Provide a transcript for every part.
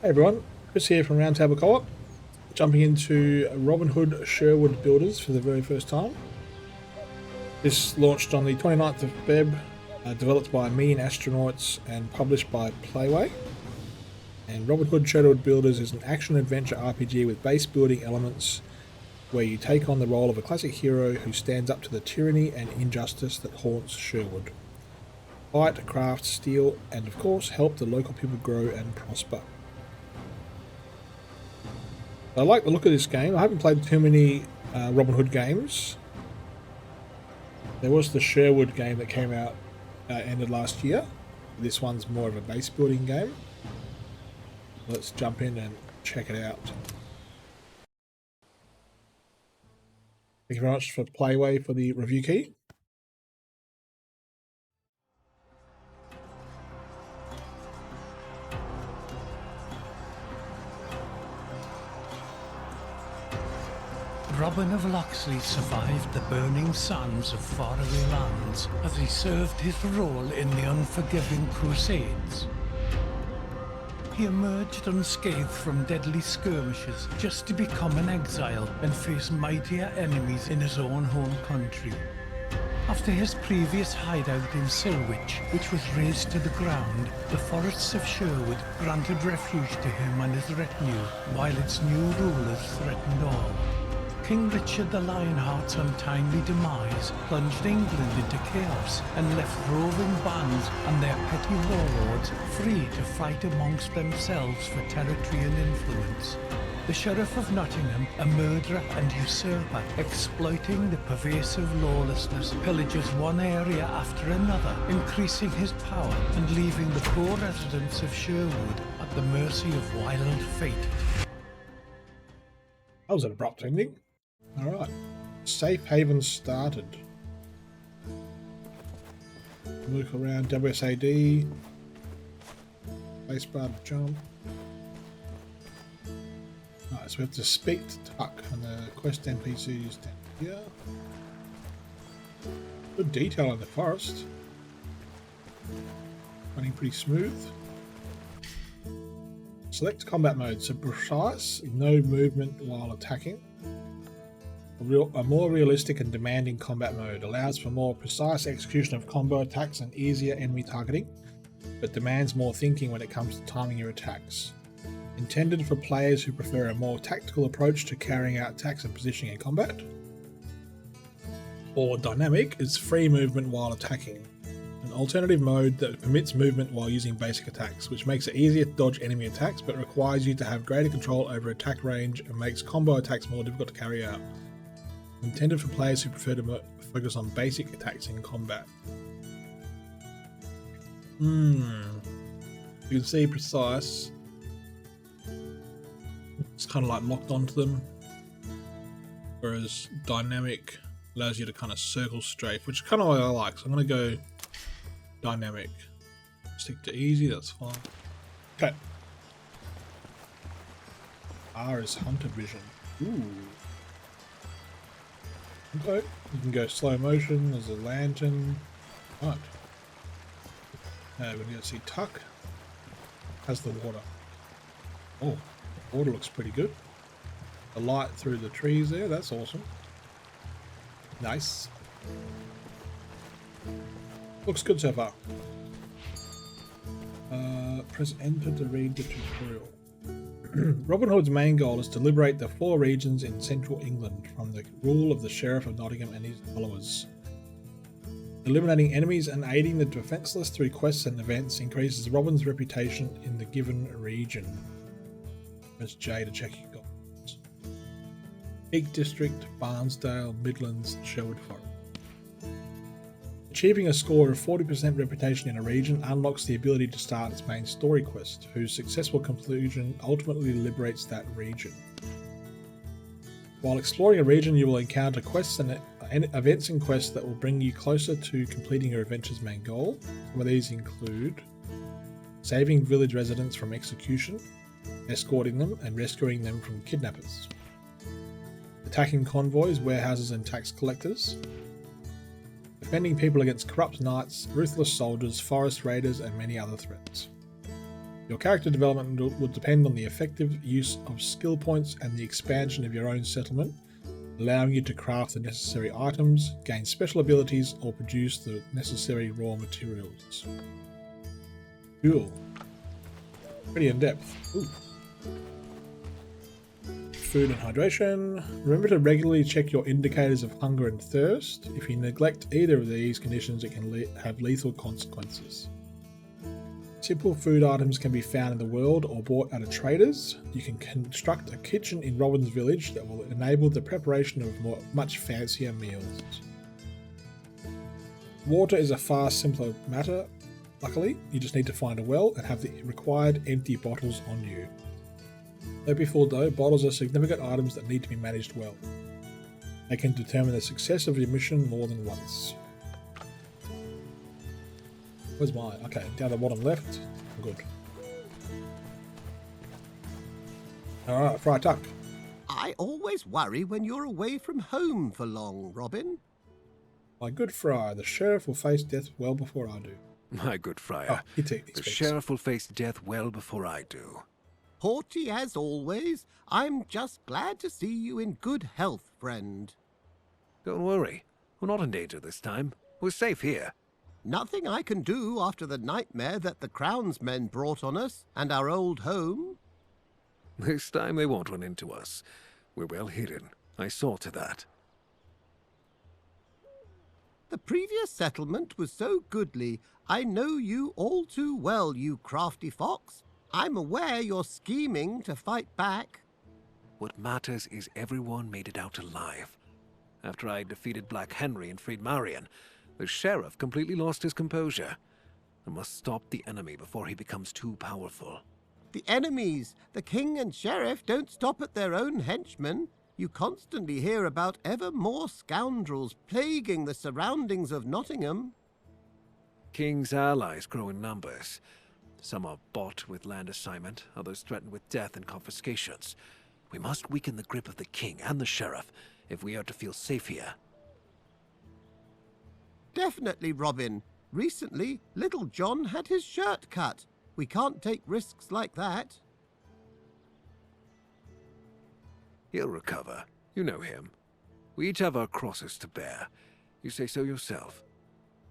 Hey everyone, Chris here from Roundtable Co-op, jumping into Robin Hood Sherwood Builders for the very first time. This launched on the 29th of Feb, developed by Mean Astronauts and published by Playway. And Robin Hood Sherwood Builders is an action-adventure RPG with base building elements where you take on the role of a classic hero who stands up to the tyranny and injustice that haunts Sherwood. Fight, craft, steal, and of course help the local people grow and prosper. I like the look of this game. I haven't played too many Robin Hood games. There was the Sherwood game that came out ended last year. This one's more of a base building game. Let's jump in and check it out. Thank you very much for Playway for the review key. Robin of Locksley survived the burning sands of faraway lands as he served his role in the unforgiving Crusades. He emerged unscathed from deadly skirmishes just to become an exile and face mightier enemies in his own home country. After his previous hideout in Silwich, which was razed to the ground, the forests of Sherwood granted refuge to him and his retinue, while its new rulers threatened all. King Richard the Lionheart's untimely demise plunged England into chaos and left roving bands and their petty warlords free to fight amongst themselves for territory and influence. The Sheriff of Nottingham, a murderer and usurper, exploiting the pervasive lawlessness, pillages one area after another, increasing his power and leaving the poor residents of Sherwood at the mercy of wild fate. That was an abrupt ending. Alright, Safe Haven started. Look around, WSAD, spacebar to jump. Alright, so we have to speak to Tuck, and the quest NPC is down here. Good detail in the forest. Running pretty smooth. Select combat mode, so precise, no movement while attacking. A more realistic and demanding combat mode allows for more precise execution of combo attacks and easier enemy targeting, but demands more thinking when it comes to timing your attacks. Intended for players who prefer a more tactical approach to carrying out attacks and positioning in combat. Or dynamic is free movement while attacking, an alternative mode that permits movement while using basic attacks, which makes it easier to dodge enemy attacks but requires you to have greater control over attack range and makes combo attacks more difficult to carry out. Intended for players who prefer to focus on basic attacks in combat. You can see precise. It's kind of like locked onto them. Whereas dynamic allows you to kind of circle strafe, which is kind of what I like. So I'm going to go dynamic. Stick to easy, that's fine. Okay. R is hunter vision. Ooh. Okay, you can go slow motion, there's a lantern. Right. Now we're going to see Tuck. How's the water? Oh, the water looks pretty good. The light through the trees there, that's awesome. Nice. Looks good so far. Press enter to read the tutorial. Robin Hood's main goal is to liberate the 4 regions in central England from the rule of the Sheriff of Nottingham and his followers. Eliminating enemies and aiding the defenceless through quests and events increases Robin's reputation in the given region. Press J to check your goals. Peak District, Barnsdale, Midlands, Sherwood Forest. Achieving a score of 40% reputation in a region unlocks the ability to start its main story quest, whose successful conclusion ultimately liberates that region. While exploring a region, you will encounter quests and events and quests that will bring you closer to completing your adventure's main goal. Some of these include saving village residents from execution, escorting them and rescuing them from kidnappers, attacking convoys, warehouses and tax collectors, defending people against corrupt knights, ruthless soldiers, forest raiders, and many other threats. Your character development will depend on the effective use of skill points and the expansion of your own settlement, allowing you to craft the necessary items, gain special abilities, or produce the necessary raw materials. Cool. Pretty in depth. Ooh. Food and hydration. Remember to regularly check your indicators of hunger and thirst. If you neglect either of these conditions, it can have lethal consequences. Simple food items can be found in the world or bought at a trader's. You can construct a kitchen in Robin's village that will enable the preparation of much fancier meals. Water is a far simpler matter. Luckily, you just need to find a well and have the required empty bottles on you. Though before though, bottles are significant items that need to be managed well. They can determine the success of your mission more than once. Where's mine? Okay, down the bottom left. Good. Alright, Fry Tuck. I always worry when you're away from home for long, Robin. My good Fry, the sheriff will face death well before I do. My good friar, the sheriff will face death well before I do. Haughty as always, I'm just glad to see you in good health, friend. Don't worry, we're not in danger this time. We're safe here. Nothing I can do after the nightmare that the Crown's men brought on us and our old home. This time they won't run into us. We're well hidden. I saw to that. The previous settlement was so goodly. I know you all too well, you crafty fox. I'm aware you're scheming to fight back. What matters is everyone made it out alive. After I defeated Black Henry and freed Marion, the sheriff completely lost his composure. I must stop the enemy before he becomes too powerful. The enemies, the king and sheriff, don't stop at their own henchmen. You constantly hear about ever more scoundrels plaguing the surroundings of Nottingham. King's allies grow in numbers. Some are bought with land assignment, others threatened with death and confiscations. We must weaken the grip of the king and the sheriff if we are to feel safe here. Definitely, Robin. Recently, Little John had his shirt cut. We can't take risks like that. He'll recover. You know him. We each have our crosses to bear. You say so yourself.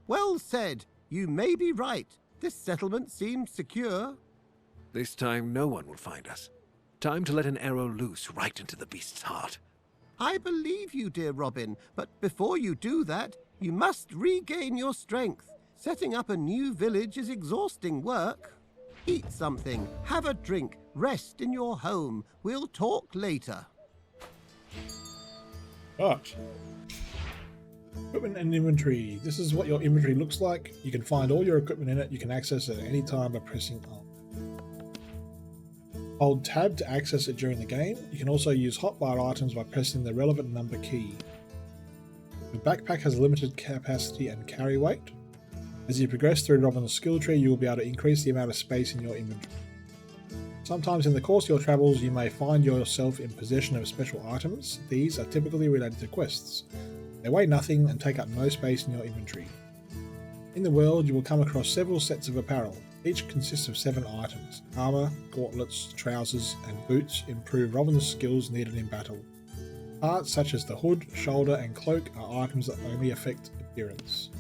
Well said. You may be right. This settlement seems secure. This time no one will find us. Time to let an arrow loose right into the beast's heart. I believe you, dear Robin, but before you do that, you must regain your strength. Setting up a new village is exhausting work. Eat something, have a drink, rest in your home. We'll talk later. Right. Equipment and inventory. This is what your inventory looks like. You can find all your equipment in it. You can access it at any time by pressing Alt. Hold Tab to access it during the game. You can also use hotbar items by pressing the relevant number key. Your backpack has limited capacity and carry weight. As you progress through Robin's skill tree, you will be able to increase the amount of space in your inventory. Sometimes in the course of your travels, you may find yourself in possession of special items. These are typically related to quests. They weigh nothing and take up no space in your inventory. In the world, you will come across several sets of apparel. Each consists of 7 items. Armour, gauntlets, trousers, and boots improve Robin's skills needed in battle. Parts such as the hood, shoulder, and cloak are items that only affect appearance.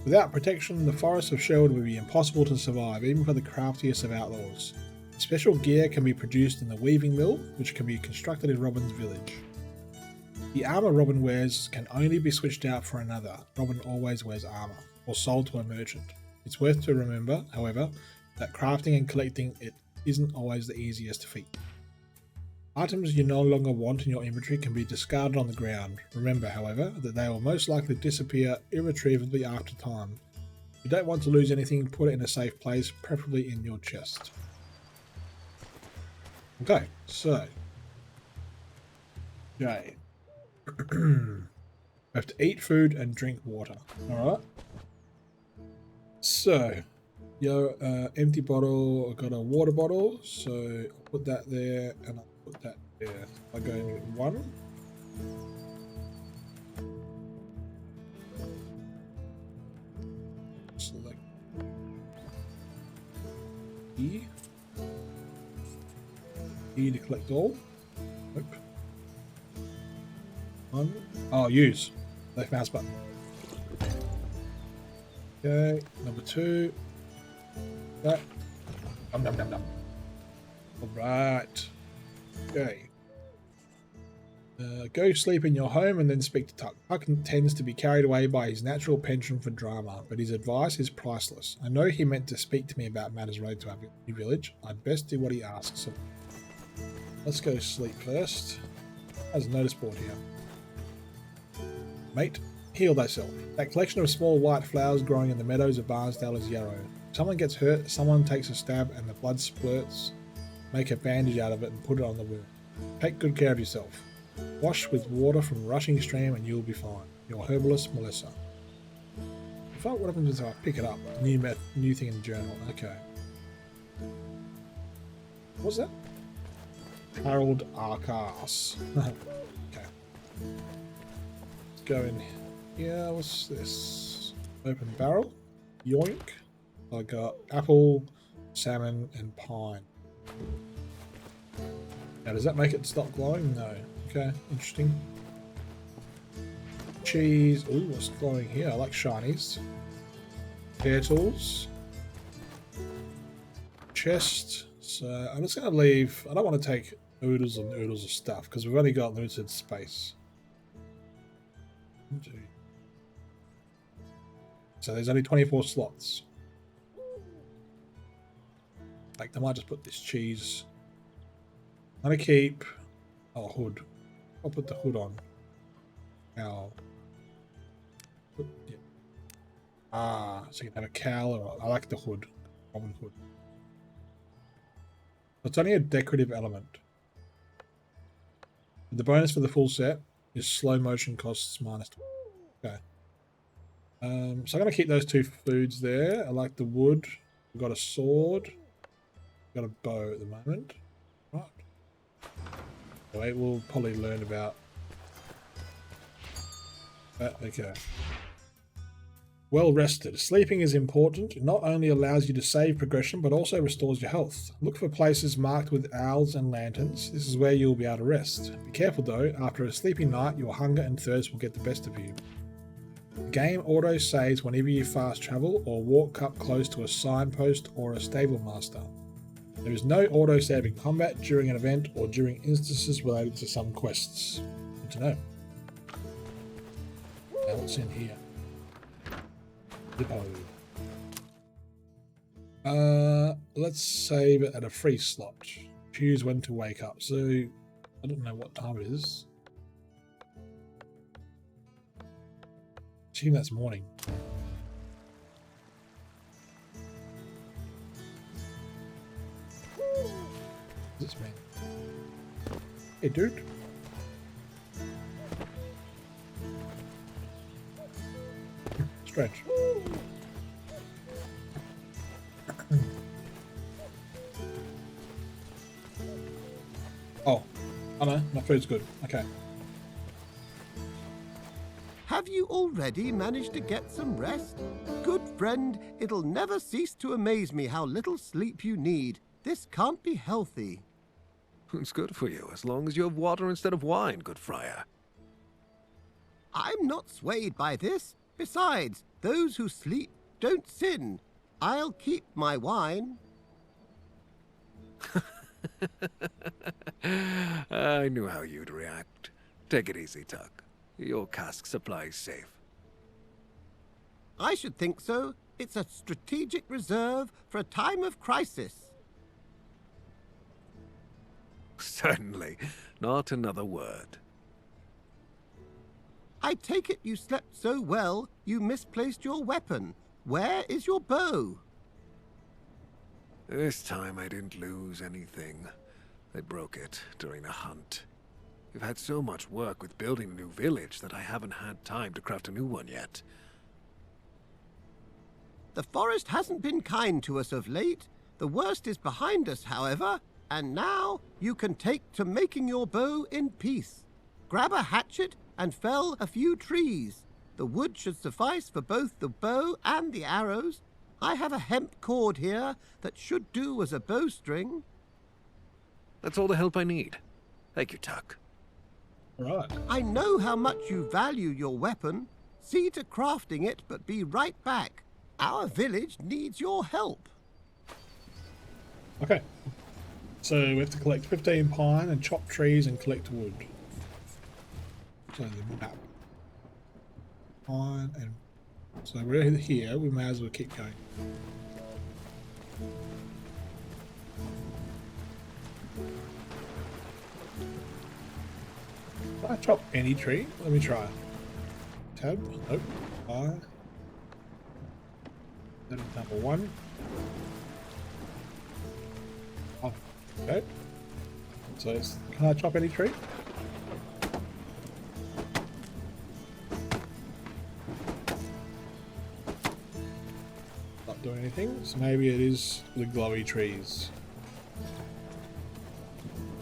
Without protection, the forests of Sherwood would be impossible to survive, even for the craftiest of outlaws. Special gear can be produced in the weaving mill, which can be constructed in Robin's village. The armour Robin wears can only be switched out for another. Robin always wears armour, or sold to a merchant. It's worth to remember, however, that crafting and collecting it isn't always the easiest feat. Items you no longer want in your inventory can be discarded on the ground. Remember, however, that they will most likely disappear irretrievably after time. If you don't want to lose anything, put it in a safe place, preferably in your chest. Okay, so we have to eat food and drink water. Alright. So, your empty bottle, I've got a water bottle, so I'll put that there and I'll put that there. I go with 1. Select E. E to collect all. Nope. One. Oh, use. Left mouse button. Okay, number 2. That. Dum dum dum dum. Alright. Okay. Go sleep in your home and then speak to Tuck. Tuck tends to be carried away by his natural penchant for drama, but his advice is priceless. I know he meant to speak to me about matters related to our new village. I'd best do what he asks of me. Let's go sleep first. There's a notice board here. Mate, heal thyself. That collection of small white flowers growing in the meadows of Barnsdale is yarrow. If someone gets hurt, someone takes a stab and the blood splurts. Make a bandage out of it and put it on the wound. Take good care of yourself. Wash with water from a rushing stream and you'll be fine. Your herbalist, Melissa. What happens if I pick it up? New thing in the journal. Okay. What's that? Harold Arcas. Okay. Let's go in here. What's this? Open barrel. Yoink. I got apple, salmon, and pine. Now, does that make it stop glowing? No. Okay, interesting. Cheese. Ooh, what's glowing here? I like shinies. Hair tools. Chest. So I'm just going to leave. I don't want to take oodles and oodles of stuff because we've only got limited space. So there's only 24 slots. Like, I might just put this cheese. I'm going to keep... Oh, hood. I'll put the hood on. Cowl. Yeah. Ah, so you can have a cowl or... I like the hood. Common hood. It's only a decorative element. The bonus for the full set is slow motion costs -20. Okay. So I'm going to keep those 2 foods there. I like the wood. We've got a sword. Got a bow at the moment. Right. Anyway, we'll probably learn about that. Okay. Well rested. Sleeping is important. It not only allows you to save progression, but also restores your health. Look for places marked with owls and lanterns. This is where you'll be able to rest. Be careful though, after a sleepy night, your hunger and thirst will get the best of you. The game auto saves whenever you fast travel or walk up close to a signpost or a stable master. There is no auto-save in combat during an event or during instances related to some quests. Good to know. Now what's in here? Depot. Let's save it at a free slot. Choose when to wake up. So, I don't know what time it is. Assume that's morning. What's this mean? Hey, dude. Strange. Oh, no, my food's good. Okay. Have you already managed to get some rest? Good friend, it'll never cease to amaze me how little sleep you need. This can't be healthy. It's good for you, as long as you have water instead of wine, good friar. I'm not swayed by this. Besides, those who sleep don't sin. I'll keep my wine. I knew how you'd react. Take it easy, Tuck. Your cask supply's safe. I should think so. It's a strategic reserve for a time of crisis. Certainly. Not another word. I take it you slept so well, you misplaced your weapon. Where is your bow? This time I didn't lose anything. I broke it during a hunt. We've had so much work with building a new village that I haven't had time to craft a new one yet. The forest hasn't been kind to us of late. The worst is behind us, however, and now you can take to making your bow in peace. Grab a hatchet and fell a few trees. The wood should suffice for both the bow and the arrows. I have a hemp cord here that should do as a bowstring. That's all the help I need. Thank you, Tuck. Right. I know how much you value your weapon. See to crafting it, but be right back. Our village needs your help. Okay. So we have to collect 15 pine and chop trees and collect wood. So the map. Pine and... So we're here, we may as well keep going. Can I chop any tree? Let me try. Tab? Nope. Fire. That is number 1. Oh, okay. So can I chop any tree? Not doing anything. So maybe it is the glowy trees.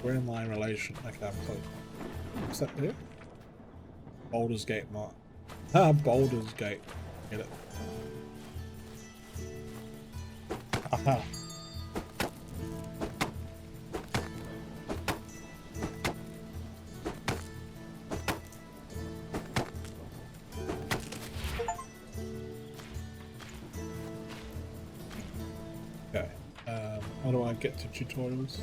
Where am I in relation? Okay, I'm close. What's that there? Baldur's Gate mark. Ah, Baldur's Gate. Get it. Aha. Okay. How do I get to tutorials?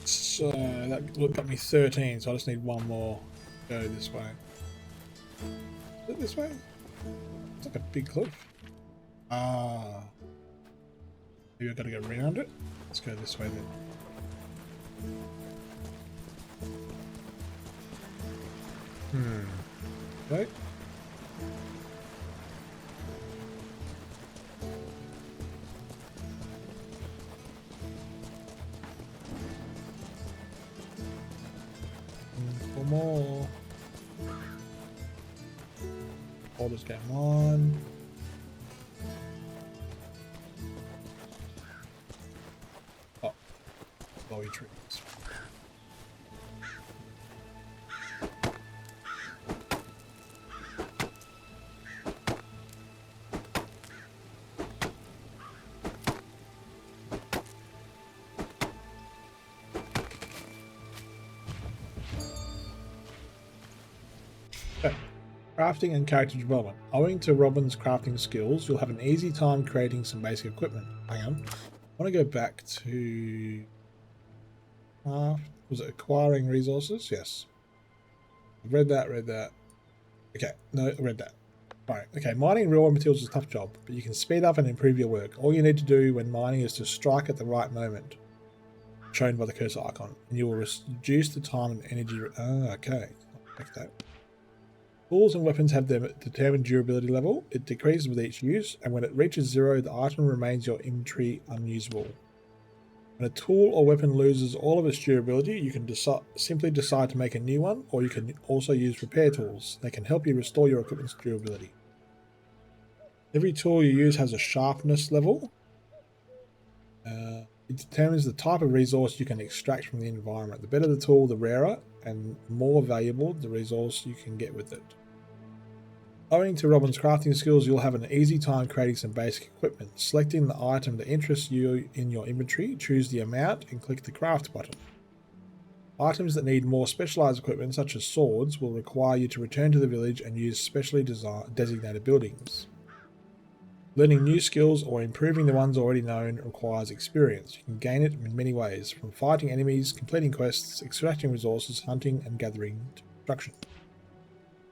So that got me 13, so I just need one more. Go this way. Is it this way? It's like a big cliff. Ah. Maybe I've got to go around it. Let's go this way then. Wait. More. Baldur's Gate on. Oh, glowy trees. Crafting and character development. Owing to Robin's crafting skills, you'll have an easy time creating some basic equipment. Hang on. I want to go back to... was it acquiring resources? Yes. I've read that. Okay, no, I read that. Right, okay, mining real materials is a tough job, but you can speed up and improve your work. All you need to do when mining is to strike at the right moment, shown by the cursor icon, and you will reduce the time and energy... okay. Like that. Tools and weapons have their determined durability level. It decreases with each use, and when it reaches 0, the item remains your inventory unusable. When a tool or weapon loses all of its durability, you can simply decide to make a new one, or you can also use repair tools. They can help you restore your equipment's durability. Every tool you use has a sharpness level. It determines the type of resource you can extract from the environment. The better the tool, the rarer and more valuable the resource you can get with it. Owing to Robin's crafting skills, you'll have an easy time creating some basic equipment. Selecting the item that interests you in your inventory, choose the amount and click the craft button. Items that need more specialized equipment, such as swords, will require you to return to the village and use specially designated buildings. Learning new skills or improving the ones already known requires experience. You can gain it in many ways, from fighting enemies, completing quests, extracting resources, hunting and gathering to construction.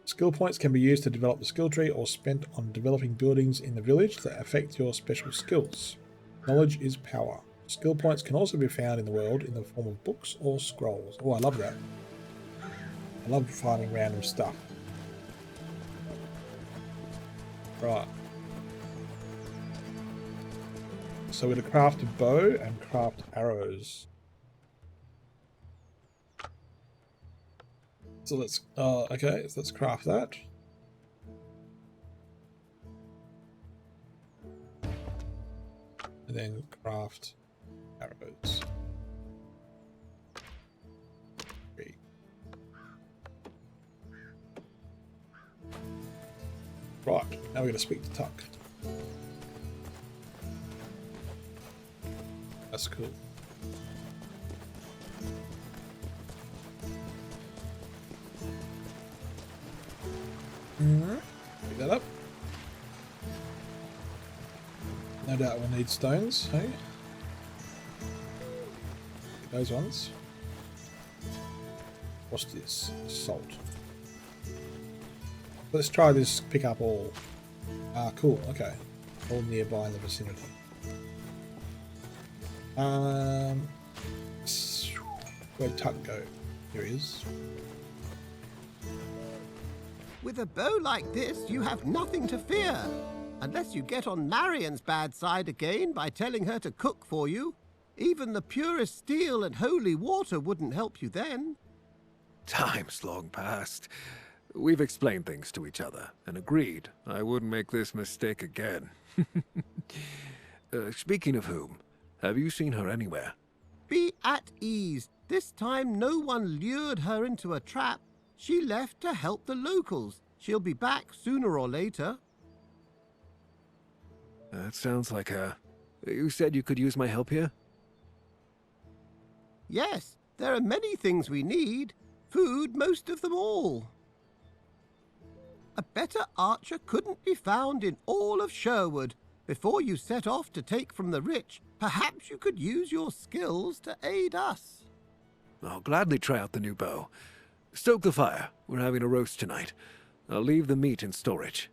Skill points can be used to develop the skill tree or spent on developing buildings in the village that affect your special skills. Knowledge is power. Skill points can also be found in the world in the form of books or scrolls. Oh, I love that. I love finding random stuff. Right. So we're going to craft a bow and craft arrows. So let's, okay, so let's craft that. And then craft arrows. 3. Right, now we're going to speak to Tuck. That's cool. Pick that up. No doubt we'll need stones, hey? Those ones. What's this? Salt. Let's try this pick up all. Ah, cool, okay. All nearby in the vicinity. Where'd Tuck go? Here he is. With a bow like this, you have nothing to fear. Unless you get on Marion's bad side again by telling her to cook for you. Even the purest steel and holy water wouldn't help you then. Time's long past. We've explained things to each other and agreed I wouldn't make this mistake again. Speaking of whom, have you seen her anywhere? Be at ease. This time no one lured her into a trap. She left to help the locals. She'll be back sooner or later. That sounds like her. You said you could use my help here? Yes, there are many things we need. Food, most of them all. A better archer couldn't be found in all of Sherwood. Before you set off to take from the rich, perhaps you could use your skills to aid us. I'll gladly try out the new bow. Stoke the fire. We're having a roast tonight. I'll leave the meat in storage.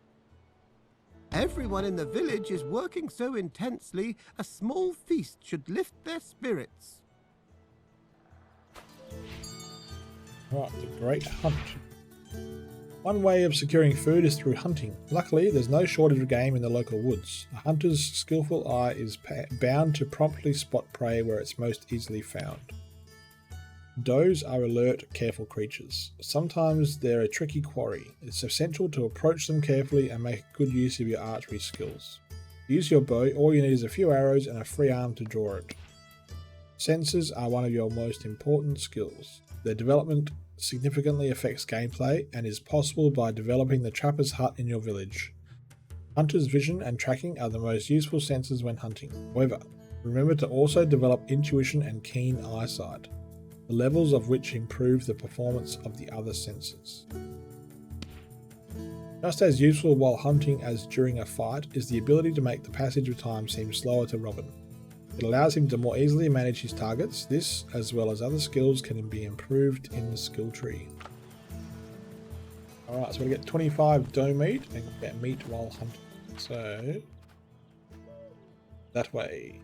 Everyone in the village is working so intensely, a small feast should lift their spirits. Right, the Great Hunt. One way of securing food is through hunting. Luckily, there's no shortage of game in the local woods. A hunter's skillful eye is bound to promptly spot prey where it's most easily found. Does are alert, careful creatures. Sometimes they're a tricky quarry. It's essential to approach them carefully and make good use of your archery skills. To use your bow, all you need is a few arrows and a free arm to draw it. Senses are one of your most important skills. Their development significantly affects gameplay and is possible by developing the trapper's hut in your village. Hunter's vision and tracking are the most useful senses when hunting. However, remember to also develop intuition and keen eyesight, the levels of which improve the performance of the other senses. Just as useful while hunting as during a fight is the ability to make the passage of time seem slower to Robin. It allows him to more easily manage his targets. This, as well as other skills, can be improved in the skill tree. Alright, so we get 25 dough meat and get meat while hunting. So, that way.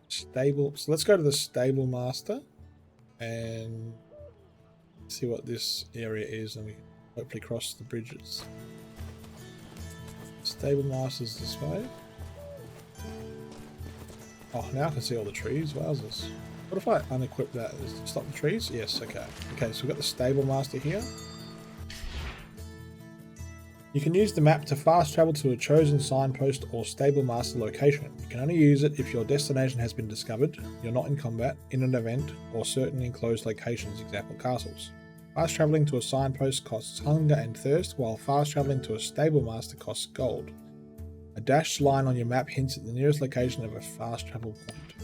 Stable. So let's go to the stable master and see what this area is, and we can hopefully cross the bridges. Stable master's this way. Oh, now I can see all the trees. Wowzers. What if I unequip that? Does it stop the trees? Yes, okay. Okay, so we've got the stable master here. You can use the map to fast travel to a chosen signpost or stable master location. You can only use it if your destination has been discovered, you're not in combat, in an event, or certain enclosed locations, example castles. Fast travelling to a signpost costs hunger and thirst, while fast travelling to a stable master costs gold. A dashed line on your map hints at the nearest location of a fast travel point.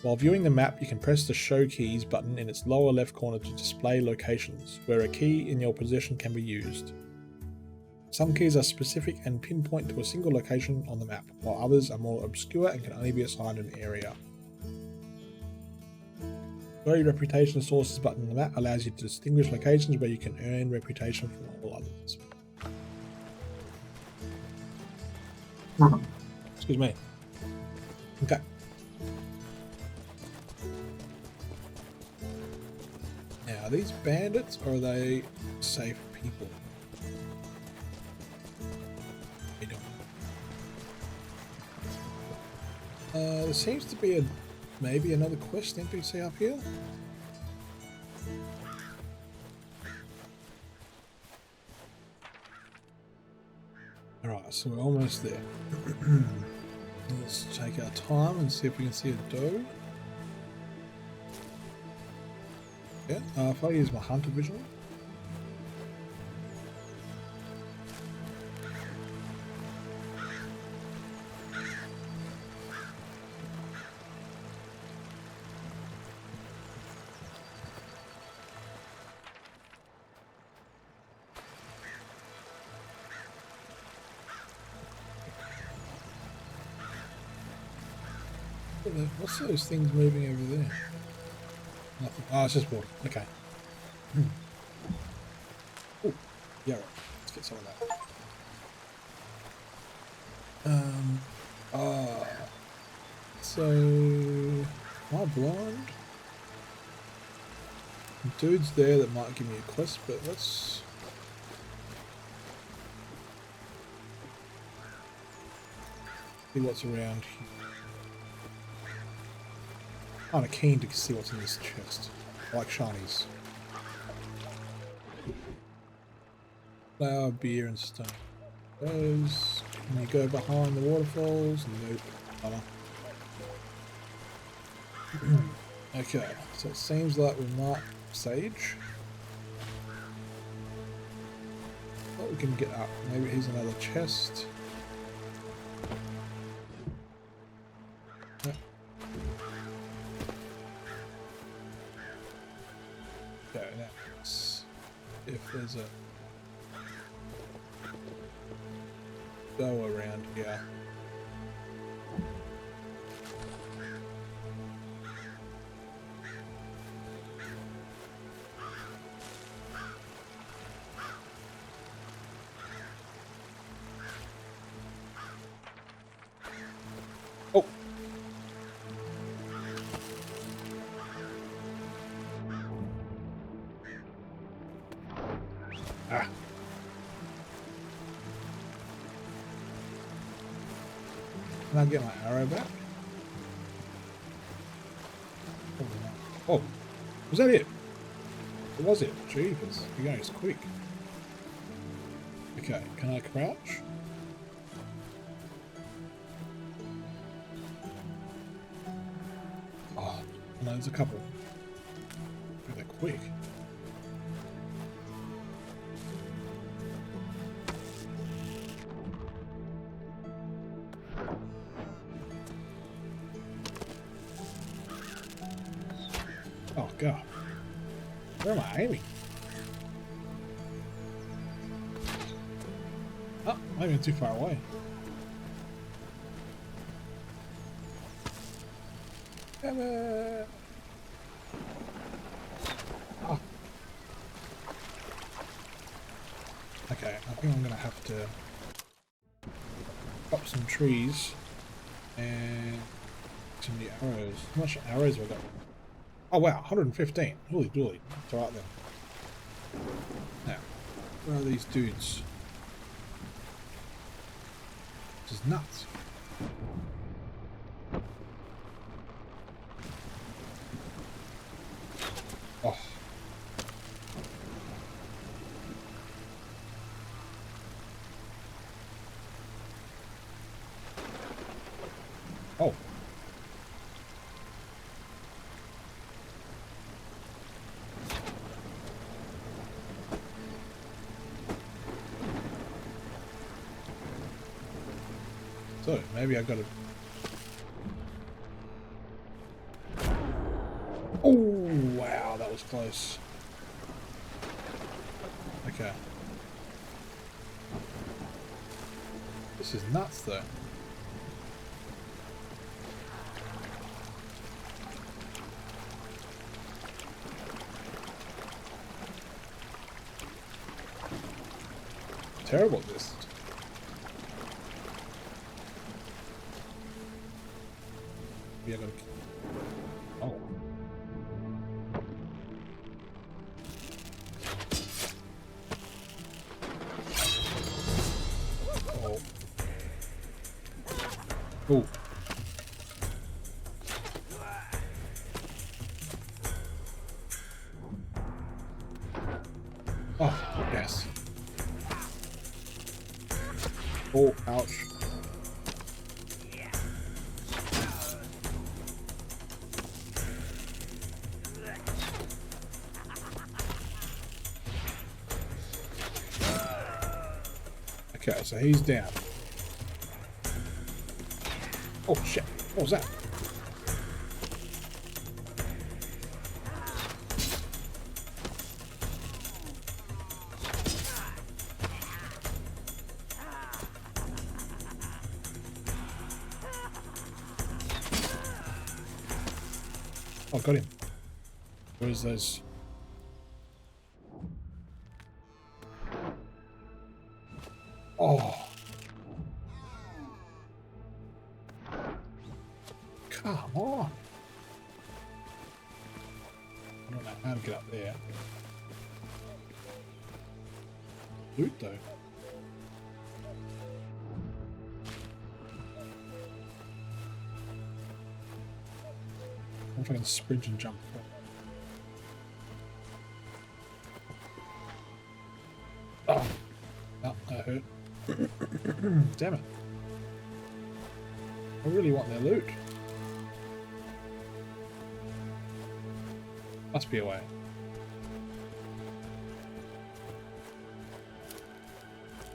While viewing the map, you can press the Show Keys button in its lower left corner to display locations, where a key in your possession can be used. Some keys are specific and pinpoint to a single location on the map, while others are more obscure and can only be assigned an area. The Show Reputation Sources button on the map allows you to distinguish locations where you can earn reputation from all others. Excuse me. Okay. Now, are these bandits or are they safe people? They don't. There seems to be maybe another quest NPC up here. Alright, so we're almost there. Let's take our time and see if we can see a doe. Yeah, if I use my hunter vision. What's those things moving over there? Nothing. Oh, it's just water. Okay. Oh, yeah, right. Let's get some of that. So, am I blind? Dude's there that might give me a quest, but let's... see what's around here. Kind of keen to see what's in this chest. I like shinies. Flour, beer, and stone. Those. Can you go behind the waterfalls? Nope. Okay, so it seems like we're not sage. But we can get up. Maybe here's another chest. Yep. Okay, now let's see if there's a go around here. Oh. Ah. Can I get my arrow back? Oh, was that it? Or was it? Jeepers, you're going so quick. Okay, can I crouch? Oh, no, there's a couple. They're quick. Oh god. Where am I aiming? Oh, I'm aiming too far away. Damn it. Oh. Okay, I think I'm gonna have to pop some trees and some new arrows. How much arrows have I got? Oh wow, 115. Holy dooly. That's alright then. Now, where are these dudes? This is nuts. Oh. Oh. So, maybe I gotta... Oh, wow, that was close. Okay. This is nuts, though. Terrible at this. Yeah, I gotta... Oh. Oh. Oh. Oh, yes. Oh, ouch. Okay, so he's down. Oh shit, what was that? Oh, got him. Where's those? Oh. Come on. I don't know how to get up there. Loot though. I wonder if I can sprint and jump. Oh, no, that hurt. Damn it. I really want their loot. Must be a way.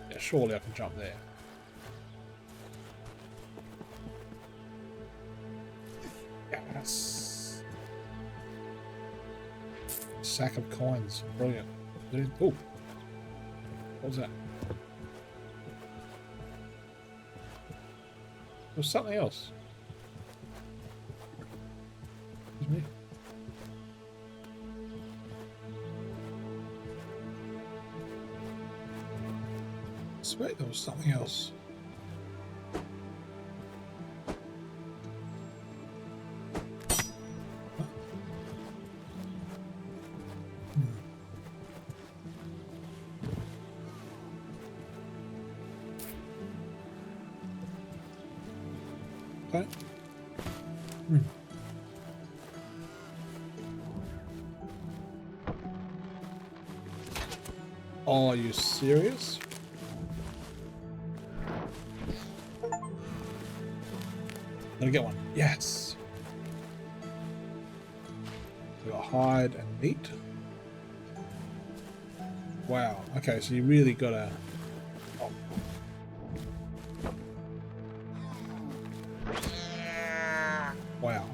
Yeah, surely I can jump there. Yes. Sack of coins. Brilliant. Oh. What was that? There's something else. Excuse me. I swear there was something else. Huh? Okay. Oh, are you serious? Let me get one. Yes. We got hide and meat. Wow. Okay, so you really gotta. Oh. Wow.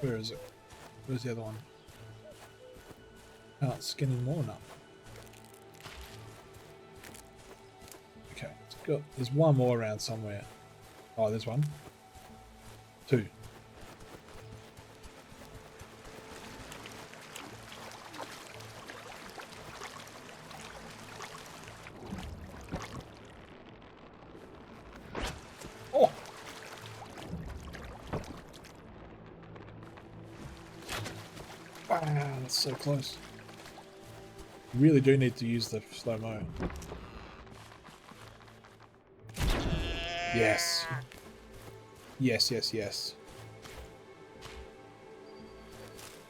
Where is it? Where's the other one? Can't skin any more now. Okay, there's one more around somewhere. Oh, there's one. Two. Oh! Wow, that's so close. You really do need to use the slow-mo. Yes. Yes, yes, yes.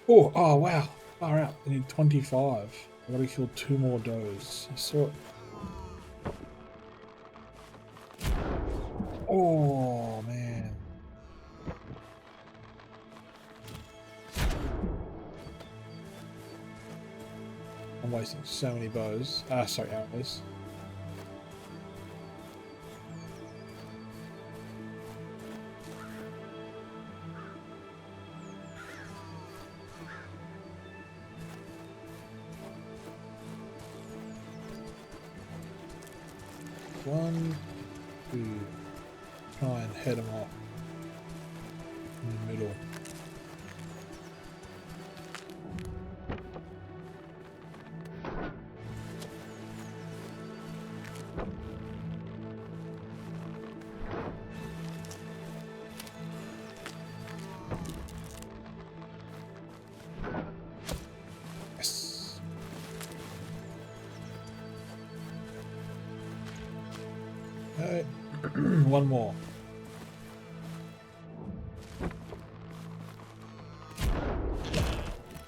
Oh, oh wow. Far out. I need 25. I gotta kill 2 more does. I saw it. Oh, man. I'm wasting so many bows. Sorry, arrows. One, two. Try and head them off in the middle. Yes. Okay. One more.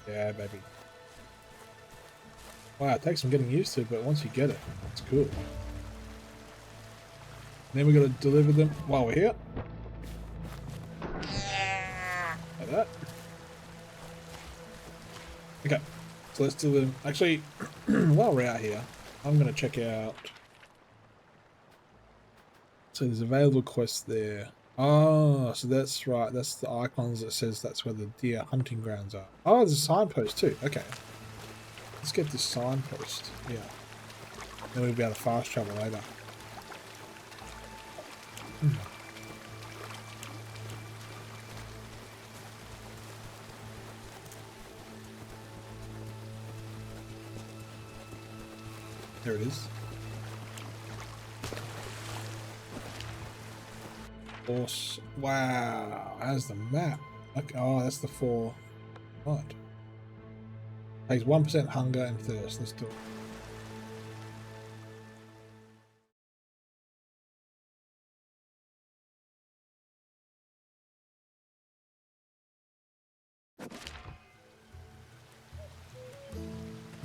Yeah, baby. Wow, it takes some getting used to, but once you get it, it's cool. Then we got to deliver them while we're here. Like that. Okay, so let's deliver them. Actually, while we're out here, I'm going to check out. So there's available quests there. Oh, so that's right. That's the icons that says that's where the deer hunting grounds are. Oh, there's a signpost too. Okay. Let's get this signpost. Yeah. Then we'll be able to fast travel later. There it is. Horse. Wow. How's the map? Okay. Oh, that's the 4. What? Takes 1% hunger and thirst. Let's do it.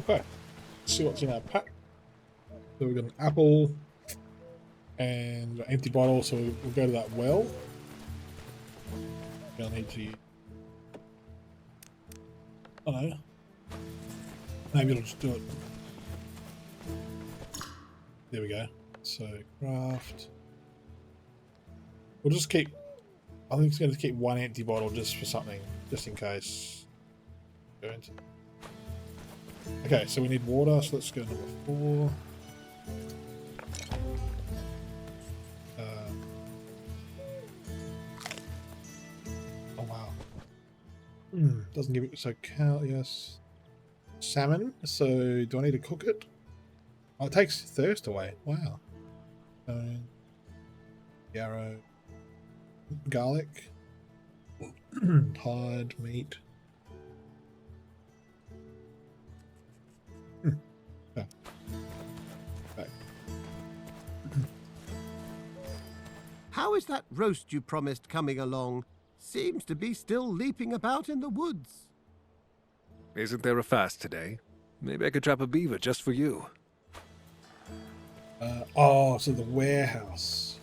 Okay. Let's see what's in our pack. So we've got an apple and an empty bottle, so we'll go to that well. We'll need to... I don't know. Maybe it'll just do it. There we go. So, craft. We'll just keep... I think it's going to keep one empty bottle just for something, just in case. Okay, so we need water, so let's go to number 4. Oh wow. Doesn't give it, so cow, yes. Salmon, so do I need to cook it? Oh, it takes thirst away. Wow. Yarrow. Garlic. Hide, meat. Okay. Okay. How is that roast you promised coming along? Seems to be still leaping about in the woods. Isn't there a fast today? Maybe I could trap a beaver just for you. Oh, so the warehouse.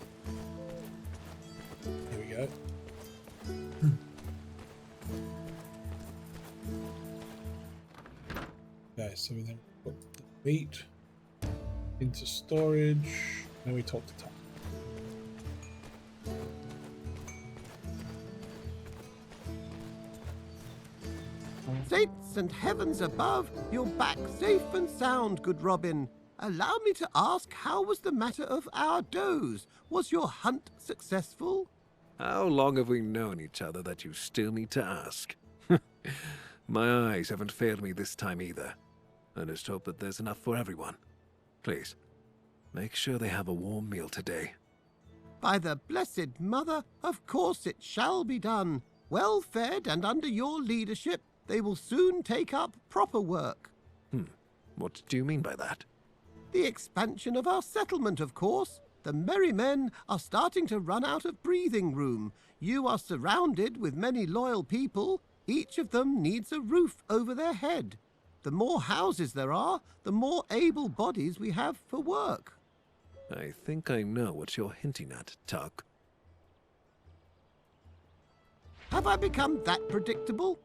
Here we go. Okay, so we then put the meat into storage. Then we talk to Tom. Saints and heavens above, you're back safe and sound, good Robin. Allow me to ask, how was the matter of our does? Was your hunt successful? How long have we known each other that you still need to ask? My eyes haven't failed me this time either. I just hope that there's enough for everyone. Please, make sure they have a warm meal today. By the Blessed Mother, of course it shall be done. Well fed and under your leadership, they will soon take up proper work. What do you mean by that? The expansion of our settlement, of course. The merry men are starting to run out of breathing room. You are surrounded with many loyal people. Each of them needs a roof over their head. The more houses there are, the more able bodies we have for work. I think I know what you're hinting at, Tuck. Have I become that predictable?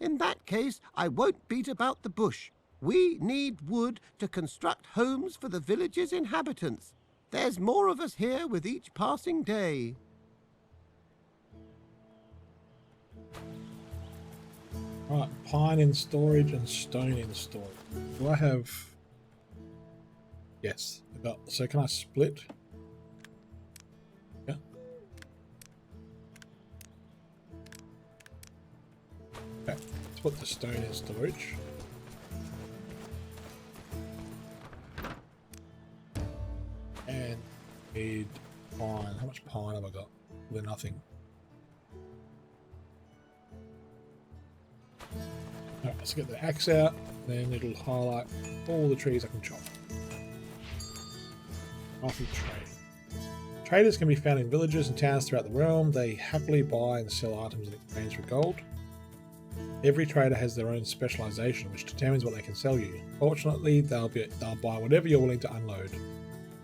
In that case, I won't beat about the bush. We need wood to construct homes for the village's inhabitants. There's more of us here with each passing day. Right, pine in storage and stone in storage. Do I have... Yes. So can I split? Yeah. Okay, let's put the stone in storage. And need pine. How much pine have I got? Well, nothing. Alright, let's get the axe out, then it'll highlight all the trees I can chop. Rifle trade. Traders can be found in villages and towns throughout the realm. They happily buy and sell items in exchange for gold. Every trader has their own specialization, which determines what they can sell you. Fortunately, they'll buy whatever you're willing to unload. If you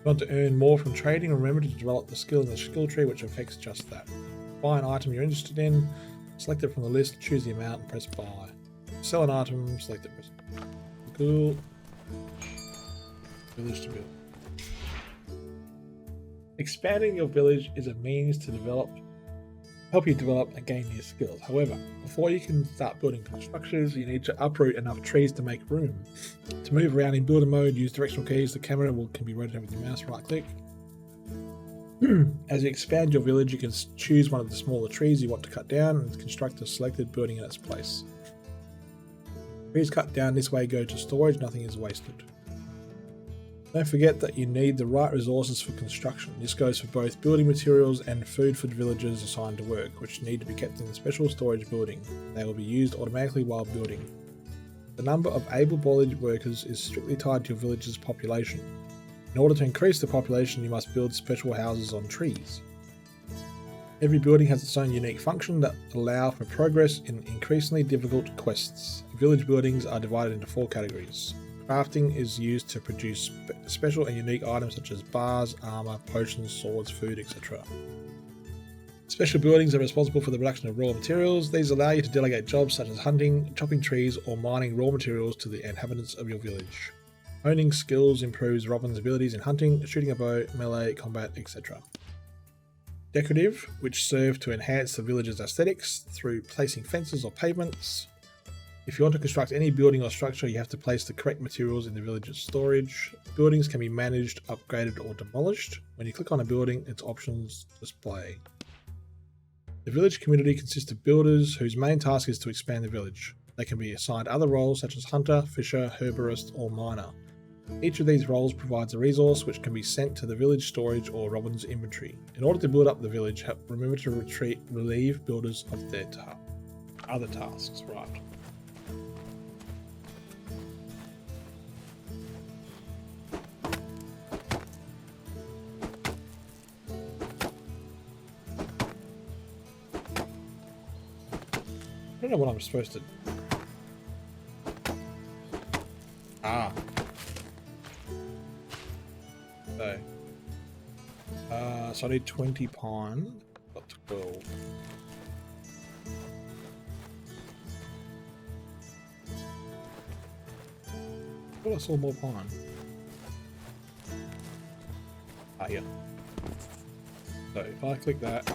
want to earn more from trading, remember to develop the skill in the skill tree, which affects just that. Buy an item you're interested in, select it from the list, choose the amount, and press buy. Sell an item, select it, press cool. Village to build. Expanding your village is a means to develop help you develop and gain new skills. However, before you can start building structures, you need to uproot enough trees to make room. To move around in builder mode, use directional keys. The camera can be rotated with your mouse, right click. As you expand your village, you can choose one of the smaller trees you want to cut down and construct a selected building in its place. Trees cut down this way go to storage, nothing is wasted. Don't forget that you need the right resources for construction. This goes for both building materials and food for the villagers assigned to work, which need to be kept in a special storage building. They will be used automatically while building. The number of able-bodied workers is strictly tied to your village's population. In order to increase the population, you must build special houses on trees. Every building has its own unique function that allow for progress in increasingly difficult quests. Village buildings are divided into 4 categories. Crafting is used to produce special and unique items such as bars, armor, potions, swords, food, etc. Special buildings are responsible for the production of raw materials. These allow you to delegate jobs such as hunting, chopping trees, or mining raw materials to the inhabitants of your village. Owning skills improves Robin's abilities in hunting, shooting a bow, melee, combat, etc. Decorative, which serve to enhance the village's aesthetics through placing fences or pavements. If you want to construct any building or structure, you have to place the correct materials in the village's storage. Buildings can be managed, upgraded, or demolished. When you click on a building, its options display. The village community consists of builders whose main task is to expand the village. They can be assigned other roles such as hunter, fisher, herborist, or miner. Each of these roles provides a resource which can be sent to the village storage or Robin's inventory. In order to build up the village, remember to relieve builders of their other tasks. Right. I don't know what I'm supposed to... So I need 20 pine, got 12. Oh, I saw more pine. Here. So if I click that.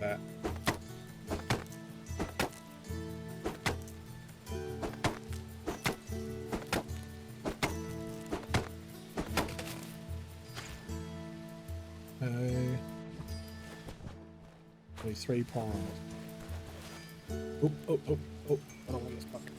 Okay. 3 pines. Oh, I don't want this bucket.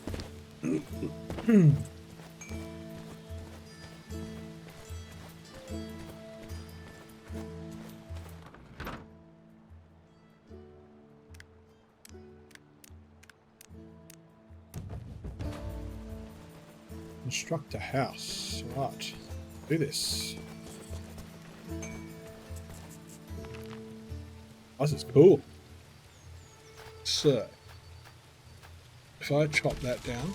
Construct a house. Right. Do this. This is cool. So, if I chop that down,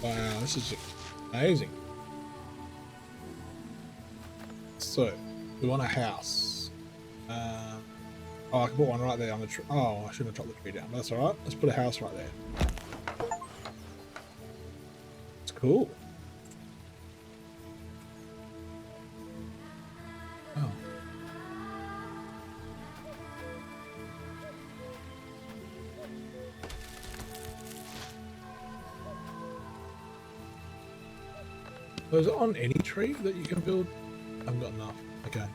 wow, this is amazing. So, we want a house. Oh, I can put one right there on the tree. Oh, I shouldn't have chopped the tree down, but that's alright. Let's put a house right there. It's cool. Oh. So is it on any tree that you can build? I haven't got enough. Okay.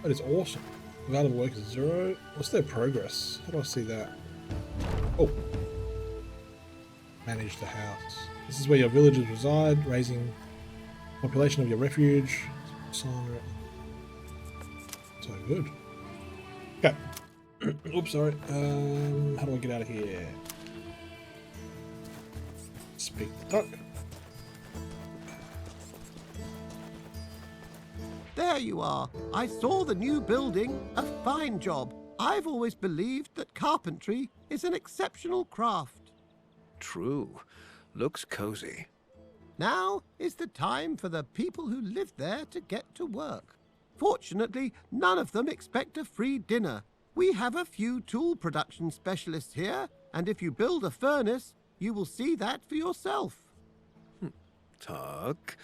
That is awesome. Available work is 0. What's their progress? How do I see that? Oh. Manage the house. This is where your villagers reside, raising population of your refuge. So good. Okay. Oops, sorry. How do I get out of here? Speak the duck. There you are. I saw the new building. A fine job. I've always believed that carpentry is an exceptional craft. True. Looks cozy. Now is the time for the people who live there to get to work. Fortunately, none of them expect a free dinner. We have a few tool production specialists here, and if you build a furnace, you will see that for yourself. Tuck,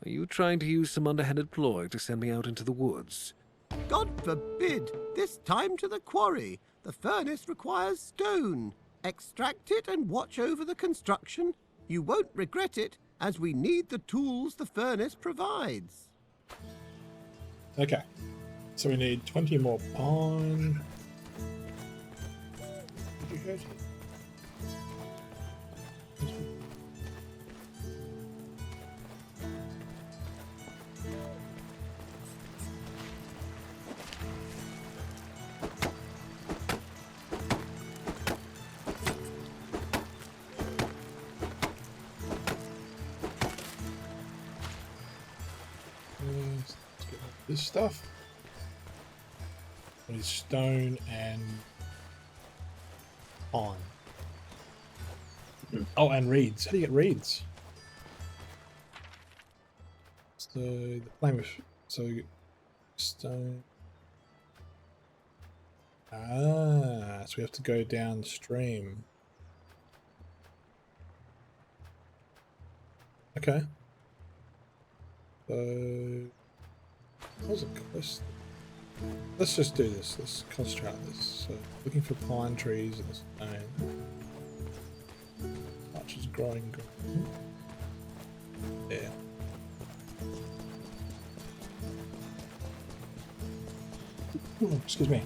Are you trying to use some underhanded ploy to send me out into the woods? God forbid! This time to the quarry. The furnace requires stone. Extract it and watch over the construction. You won't regret it, as we need the tools the furnace provides. Okay. So we need 20 more pine. Did you hurt it? Let's get this stuff. We need stone and pine. Oh, and reeds. How do you get reeds? So the flame of stone. So we have to go downstream. Okay. So what was it cost? Let's just do this. Let's concentrate on this. So looking for pine trees and stone. Much is growing. Yeah. Ooh, excuse me.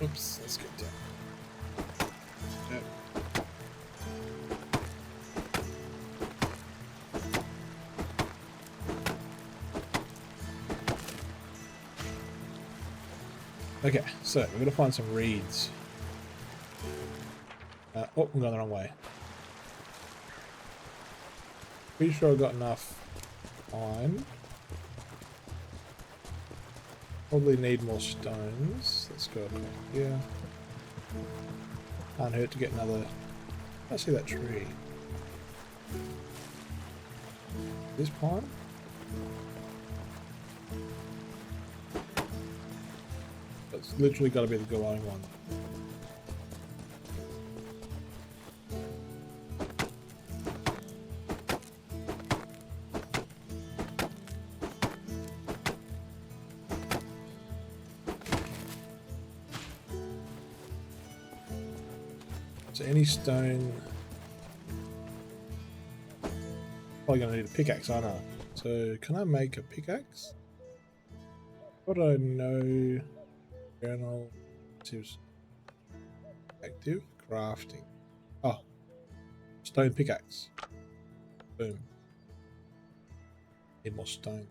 Oops, let's get down. Yep. Okay, so we're gonna find some reeds. Oh, we're going the wrong way. Pretty sure I've got enough pine. Probably need more stones. Let's go up here. Can't hurt to get another. I see that tree. This pine? That's literally got to be the glowing one. So any stone, probably gonna need a pickaxe, aren't I? So can I make a pickaxe? What do I know? Journal, active crafting. Oh, stone pickaxe. Boom. Need more stone.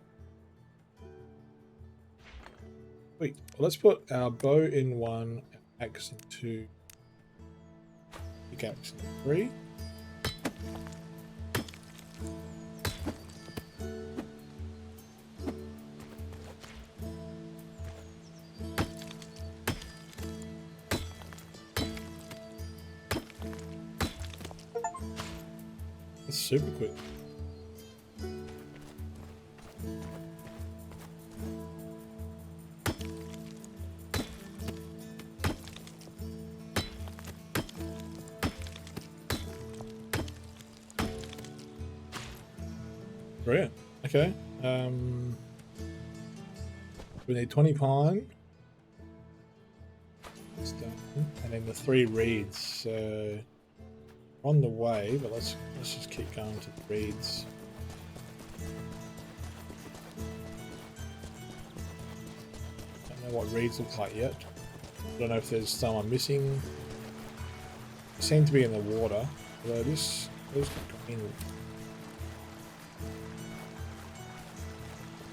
Wait, well, let's put our bow in one, axe in two. Pickaxe in three. That's super quick. Brilliant. Okay. We need 20 pine. And then the 3 reeds. So on the way, but let's just keep going to the reeds. Don't know what reeds look like yet. Don't know if there's some I'm missing. They seem to be in the water, although this is green.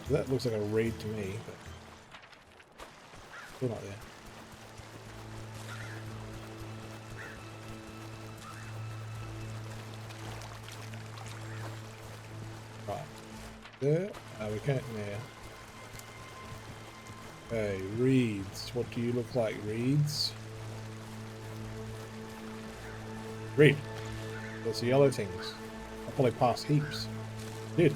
That looks like a reed to me, but still not there. Right. There. We can't there. Okay, reeds. What do you look like, reeds? Red. There's the yellow things. I probably passed heaps. Did.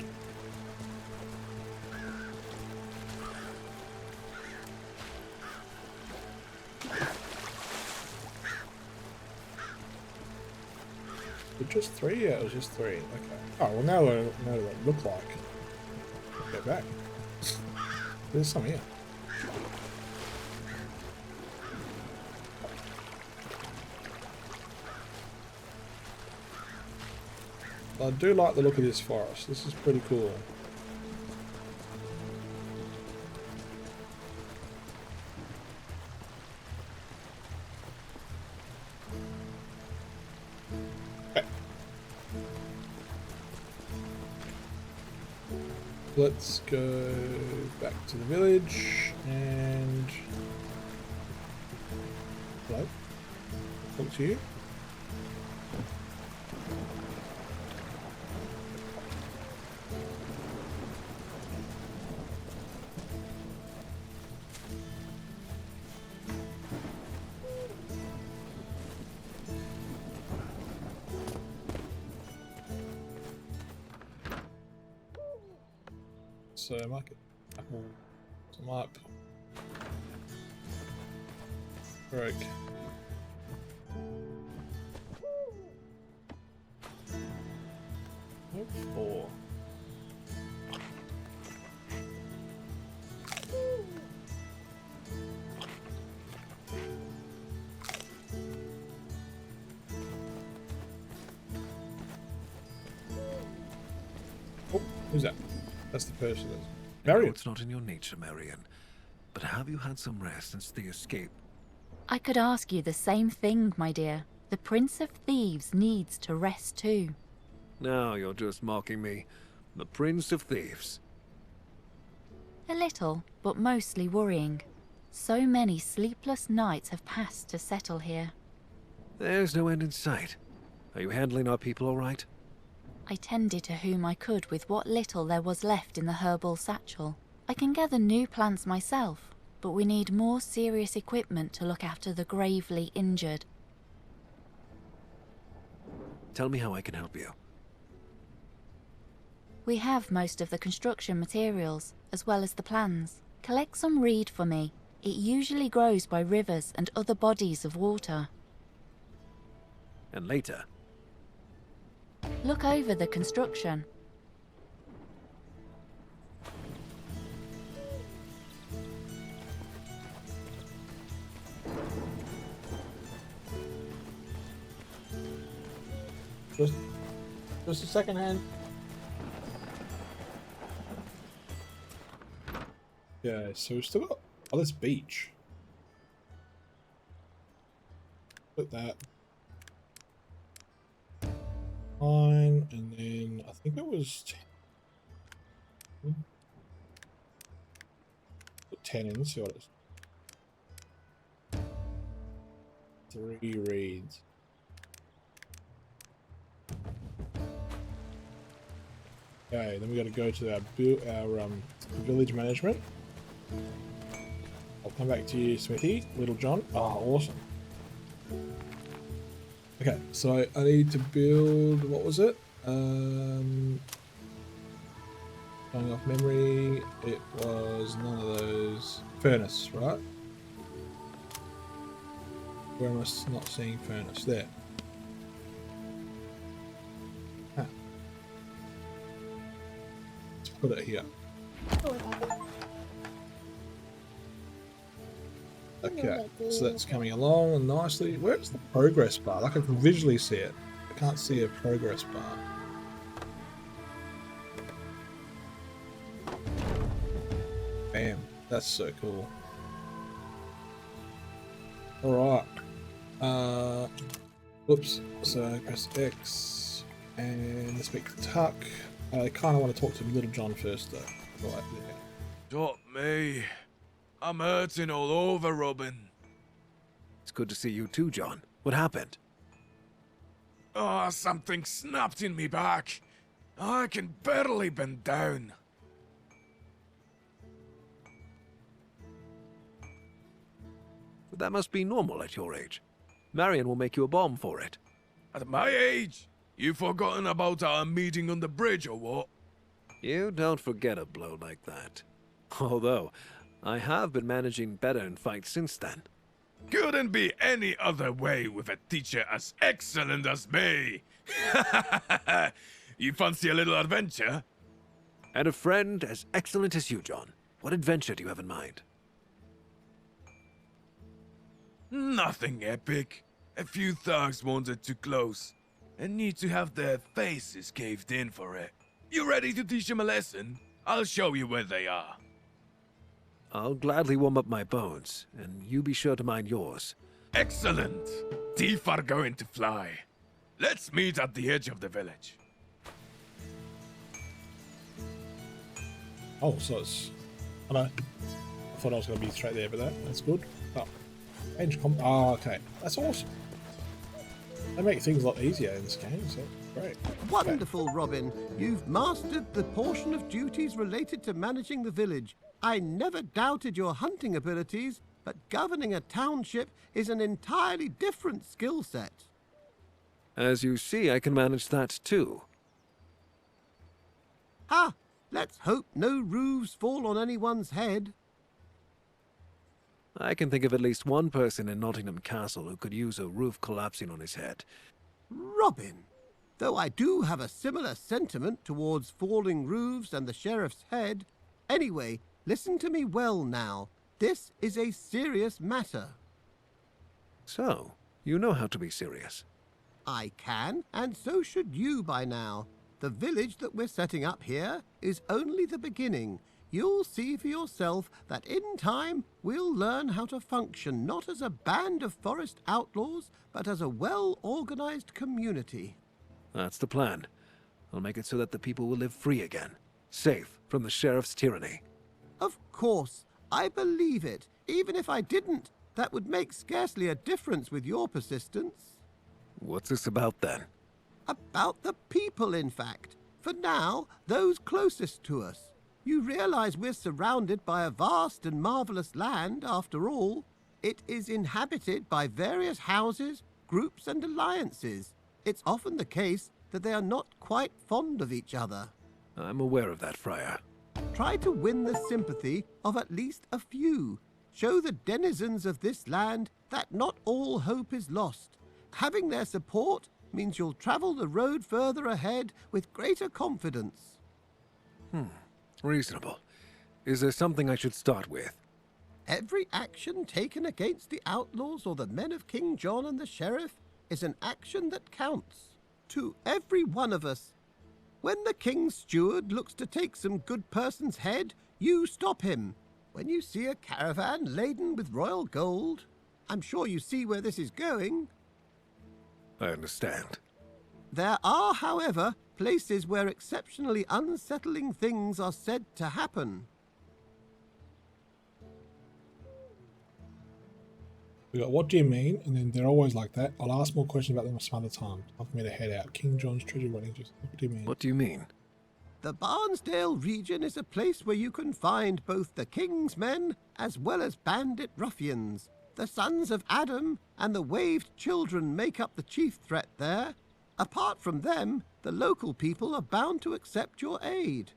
But just 3? Yeah, it was just 3. Okay. Oh, well now I know what it looked like. Go back. There's some here. I do like the look of this forest. This is pretty cool. Okay. Let's go back to the village and hello. Talk to you. So market apple some up. Broke. Nope. 4. Oh, who's that? That's the person. I know Marion. it's not in your nature, Marion, but have you had some rest since the escape? I could ask you the same thing, my dear. The Prince of Thieves needs to rest too. Now you're just mocking me. The Prince of Thieves. A little, but mostly worrying. So many sleepless nights have passed to settle here. There's no end in sight. Are you handling our people all right? I tended to whom I could with what little there was left in the herbal satchel. I can gather new plants myself, but we need more serious equipment to look after the gravely injured. Tell me how I can help you. We have most of the construction materials, as well as the plans. Collect some reed for me. It usually grows by rivers and other bodies of water. And later, Look over the construction. Just a second hand. Yeah, so we've still got oh this beach. Put that. Fine, and then I think it was 10. Put 10 in, see what it is. 3 reeds. Okay, then we got to go to our village management. I'll come back to you, Smithy, Little John. Oh, awesome. Okay, so I need to build, what was it? Going off memory, it was none of those. Furnace, right? Where am I not seeing furnace? There. Ah. Let's put it here. Okay, so that's coming along nicely. Where's the progress bar? Like I can visually see it. I can't see a progress bar. Bam, that's so cool. Alright. Whoops. So press X and speak to Tuck. I kind of want to talk to Little John first though. Right there. Stop me. I'm hurting all over, Robin. it's good to see you too, John. What happened? Oh, something snapped in me back. I can barely bend down. That must be normal at your age. Marion will make you a balm for it. At my age, you forgotten about our meeting on the bridge or what? You don't forget a blow like that. Although, I have been managing better in fights since then. Couldn't be any other way with a teacher as excellent as me. You fancy a little adventure? And a friend as excellent as you, John. What adventure do you have in mind? Nothing epic. A few thugs wandered too close and need to have their faces caved in for it. You ready to teach them a lesson? I'll show you where they are. I'll gladly warm up my bones, and you be sure to mind yours. Excellent. Teeth are going to fly. Let's meet at the edge of the village. Oh, so it's... I know. I thought I was going to be straight there, but that's good. Oh. Change oh, okay. That's awesome. They make things a lot easier in this game, so great. Wonderful, Robin. You've mastered the portion of duties related to managing the village. I never doubted your hunting abilities, but governing a township is an entirely different skill set. As you see, I can manage that too. Ha! Let's hope no roofs fall on anyone's head. I can think of at least one person in Nottingham Castle who could use a roof collapsing on his head. Robin, though I do have a similar sentiment towards falling roofs and the sheriff's head. Anyway, listen to me well now. This is a serious matter. So, you know how to be serious. I can, and so should you by now. The village that we're setting up here is only the beginning. You'll see for yourself that in time we'll learn how to function not as a band of forest outlaws, but as a well-organized community. That's the plan. I'll make it so that the people will live free again, safe from the sheriff's tyranny. Of course, I believe it. Even if I didn't, that would make scarcely a difference with your persistence. What's this about then? About the people, in fact. For now, those closest to us. You realize we're surrounded by a vast and marvelous land, after all. It is inhabited by various houses, groups, and alliances. It's often the case that they are not quite fond of each other. I'm aware of that, Friar. Try to win the sympathy of at least a few. Show the denizens of this land that not all hope is lost. Having their support means you'll travel the road further ahead with greater confidence. Reasonable. Is there something I should start with? Every action taken against the outlaws or the men of King John and the sheriff is an action that counts. To every one of us. When the king's steward looks to take some good person's head, you stop him. When you see a caravan laden with royal gold, I'm sure you see where this is going. I understand. There are, however, places where exceptionally unsettling things are said to happen. We got what do you mean? And then they're always like that. I'll ask more questions about them some other time. Time for me to head out. King John's treasure running. Just what do you mean? What do you mean? The Barnsdale region is a place where you can find both the king's men as well as bandit ruffians. The sons of Adam and the waved children make up the chief threat there. Apart from them, the local people are bound to accept your aid.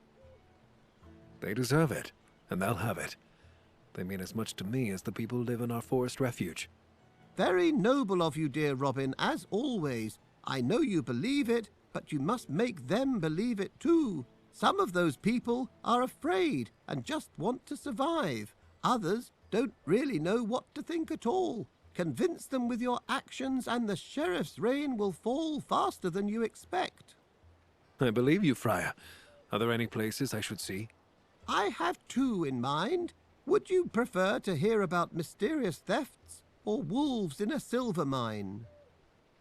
They deserve it, and they'll have it. They mean as much to me as the people who live in our forest refuge. Very noble of you, dear Robin, as always. I know you believe it, but you must make them believe it too. Some of those people are afraid and just want to survive. Others don't really know what to think at all. Convince them with your actions and the sheriff's reign will fall faster than you expect. I believe you, Friar. Are there any places I should see? I have two in mind. Would you prefer to hear about mysterious thefts or wolves in a silver mine?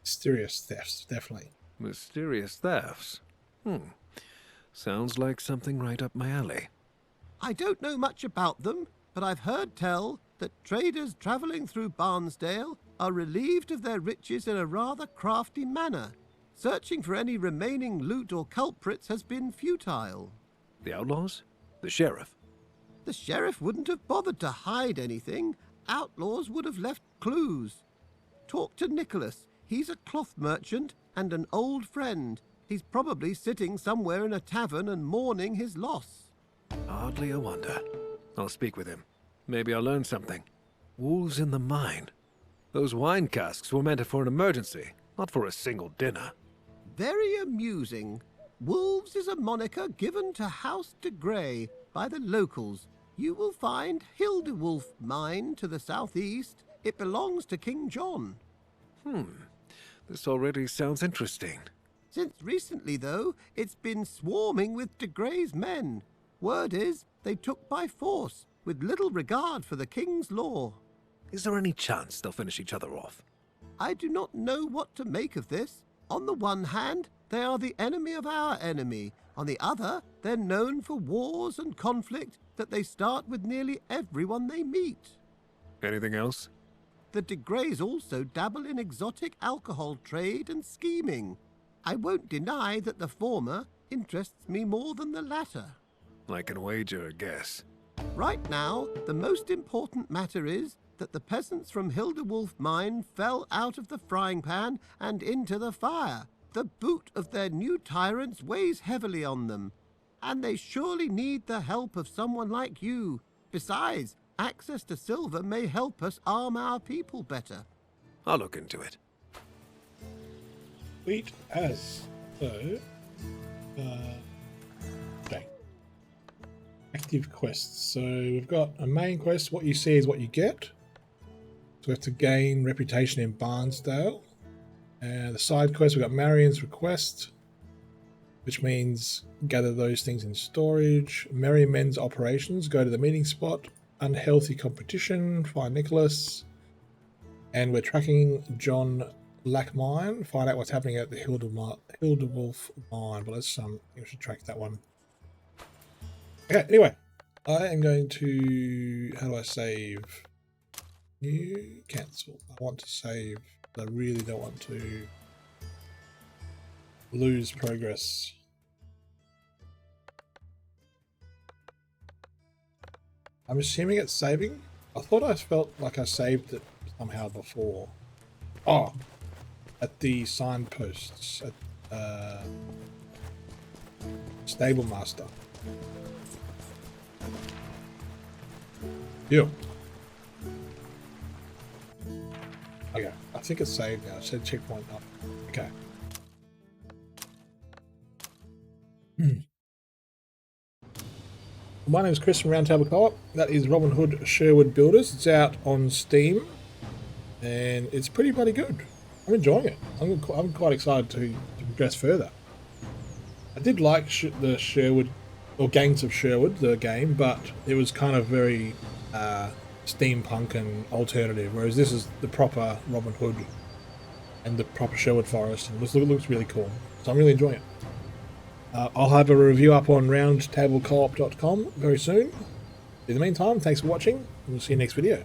Mysterious thefts, definitely. Mysterious thefts? Sounds like something right up my alley. I don't know much about them, but I've heard tell that traders travelling through Barnsdale are relieved of their riches in a rather crafty manner. Searching for any remaining loot or culprits has been futile. The outlaws? The sheriff? The sheriff wouldn't have bothered to hide anything. Outlaws would have left clues. Talk to Nicholas. He's a cloth merchant and an old friend. He's probably sitting somewhere in a tavern and mourning his loss. Hardly a wonder. I'll speak with him. Maybe I'll learn something. Wolves in the mine. Those wine casks were meant for an emergency, not for a single dinner. Very amusing. Wolves is a moniker given to House de Grey by the locals. You will find Hildewolf Mine to the southeast. It belongs to King John. This already sounds interesting. Since recently, though, it's been swarming with de Grey's men. Word is they took by force, with little regard for the king's law. Is there any chance they'll finish each other off? I do not know what to make of this. On the one hand, they are the enemy of our enemy. On the other, they're known for wars and conflict that they start with nearly everyone they meet. Anything else? The de Greys also dabble in exotic alcohol trade and scheming. I won't deny that the former interests me more than the latter. I can wager a guess. Right now, the most important matter is that the peasants from Hildewolf Mine fell out of the frying pan and into the fire. The boot of their new tyrants weighs heavily on them, and they surely need the help of someone like you. Besides, access to silver may help us arm our people better. I'll look into it. Sweet as. So, okay. Active quests. So we've got a main quest. What you see is what you get. So we have to gain reputation in Barnsdale. And the side quest, we've got Marion's request, which means gather those things in storage. Merry Men's operations, go to the meeting spot. Unhealthy competition, find Nicholas. And we're tracking John Lackmine, find out what's happening at the Hildewolf Mine. But let's we should track that one. Okay, anyway, I am going to, how do I save? New, cancel. I want to save. I really don't want to lose progress. I'm assuming it's saving. I thought I felt like I saved it somehow before. Oh, at the signposts at Stable Master. Yeah. Okay, I think it's saved now. It said checkpoint up. Okay. My name is Chris from Roundtable Co-op. That is Robin Hood Sherwood Builders. It's out on Steam, and it's pretty bloody good. I'm enjoying it. I'm quite excited to progress further. I did like the Sherwood, or Gangs of Sherwood, the game, but it was kind of very steampunk and alternative, whereas this is the proper Robin Hood and the proper Sherwood Forest, and it looks really cool. So I'm really enjoying it. I'll have a review up on roundtablecoop.com very soon. In the meantime, thanks for watching, and we'll see you next video.